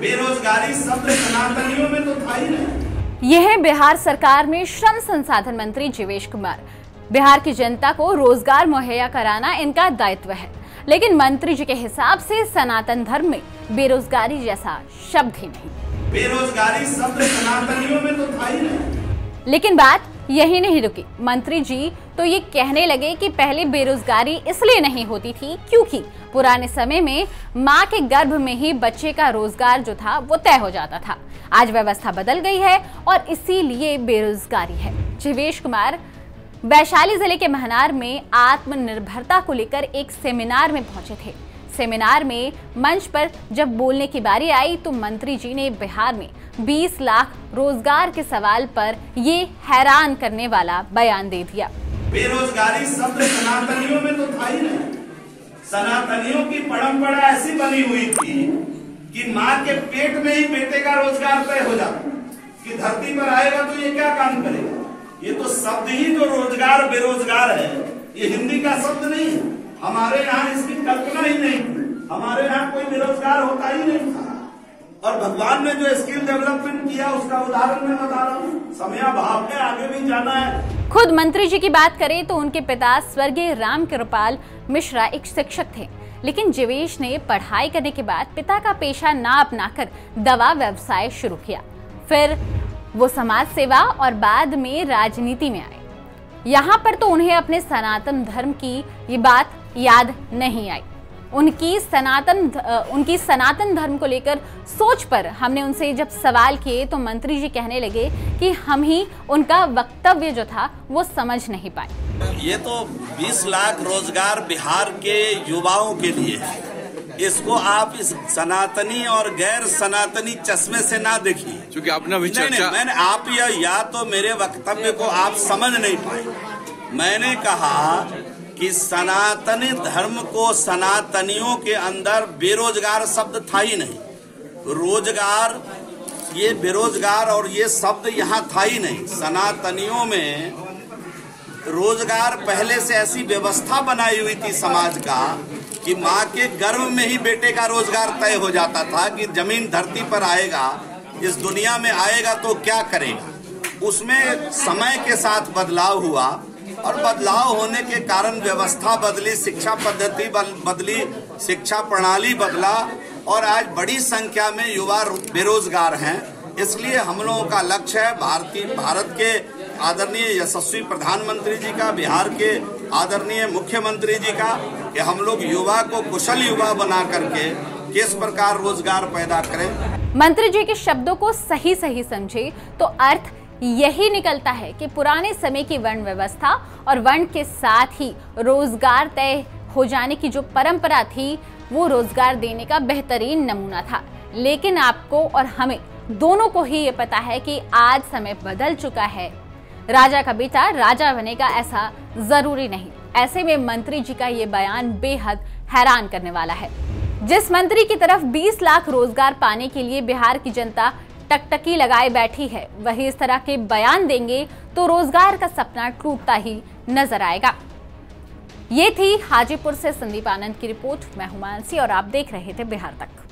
बेरोजगारी शब्द सनातनियों में तो था ही नहीं। यह है बिहार सरकार में श्रम संसाधन मंत्री जीवेश कुमार। बिहार की जनता को रोजगार मुहैया कराना इनका दायित्व है, लेकिन मंत्री जी के हिसाब से सनातन धर्म में बेरोजगारी जैसा शब्द ही नहीं। बेरोजगारी शब्द सनातनियों में तो था ही नहीं। लेकिन बात यही नहीं रुकी। मंत्री जी तो ये कहने लगे कि पहले बेरोजगारी इसलिए नहीं होती थी क्योंकि पुराने समय में माँ के गर्भ में ही बच्चे का रोजगार जो था वो तय हो जाता था। आज व्यवस्था बदल गई है और इसीलिए बेरोजगारी है। जीवेश कुमार वैशाली जिले के महनार में आत्मनिर्भरता को लेकर एक सेमिनार में पहुंचे थे। सेमिनार में मंच पर जब बोलने की बारी आई तो मंत्री जी ने बिहार में 20 लाख रोजगार के सवाल पर ये हैरान करने वाला बयान दे दिया। बेरोजगारी शब्द सनातनियों में तो था ही नहीं। सनातनियों की परंपरा ऐसी बनी हुई थी कि माँ के पेट में ही बेटे का रोजगार तय हो जाता कि धरती पर आएगा तो ये क्या काम करेगा। ये तो शब्द ही जो रोजगार बेरोजगार है, ये हिंदी का शब्द नहीं है। हमारे यहाँ इसकी कल्पना ही नहीं थी। हमारे यहाँ कोई बेरोजगार होता ही नहीं था। और भगवान ने जो स्किल डेवलपमेंट किया उसका उदाहरण मैं बता रहा हूँ। समयाभाव है, आगे भी जाना है। खुद मंत्री जी की बात करें तो उनके पिता स्वर्गीय राम कृपाल मिश्रा एक शिक्षक थे, लेकिन जीवेश ने पढ़ाई करने के बाद पिता का पेशा ना अपनाकर दवा व्यवसाय शुरू किया। फिर वो समाज सेवा और बाद में राजनीति में आए। यहाँ पर तो उन्हें अपने सनातन धर्म की ये बात याद नहीं आई। उनकी सनातन धर्म को लेकर सोच पर हमने उनसे जब सवाल किए तो मंत्री जी कहने लगे कि हम ही उनका वक्तव्य जो था वो समझ नहीं पाए। ये तो 20 लाख रोजगार बिहार के युवाओं के लिए है। इसको आप इस सनातनी और गैर सनातनी चश्मे से ना देखिए, क्योंकि आपने अभी चर्चा मैंने आप या तो मेरे वक्तव्य को आप समझ नहीं पाए। मैंने कहा कि सनातनी धर्म को सनातनियों के अंदर बेरोजगार शब्द था ही नहीं। रोजगार, ये बेरोजगार और ये शब्द यहाँ था ही नहीं। सनातनियों में रोजगार पहले से ऐसी व्यवस्था बनाई हुई थी समाज का कि माँ के गर्भ में ही बेटे का रोजगार तय हो जाता था कि जमीन धरती पर आएगा, इस दुनिया में आएगा तो क्या करेगा। उसमें समय के साथ बदलाव हुआ और बदलाव होने के कारण व्यवस्था बदली, शिक्षा पद्धति बदली, शिक्षा प्रणाली बदला और आज बड़ी संख्या में युवा बेरोजगार हैं। इसलिए हम लोगों का लक्ष्य है भारत के आदरणीय यशस्वी प्रधानमंत्री जी का, बिहार के आदरणीय मुख्यमंत्री जी का, कि हम लोग युवा को कुशल युवा बना करके किस प्रकार रोजगार पैदा करें। मंत्री जी के शब्दों को सही समझे तो अर्थ यही निकलता है कि पुराने समय की वर्ण व्यवस्था और वर्ण के साथ ही रोजगार तय हो जाने की जो परंपरा थी वो रोजगार देने का बेहतरीन नमूना था। लेकिन आपको और हमें दोनों को ही ये पता है कि आज समय बदल चुका है। राजा का बेटा राजा बनेगा ऐसा जरूरी नहीं। ऐसे में मंत्री जी का ये बयान बेहद हैरान करने वाला है। जिस मंत्री की तरफ 20 लाख रोजगार पाने के लिए बिहार की जनता टकटकी लगाए बैठी है, वही इस तरह के बयान देंगे तो रोजगार का सपना टूटता ही नजर आएगा। ये थी हाजीपुर से संदीप आनंद की रिपोर्ट। मैं हूं मानसी और आप देख रहे थे बिहार तक।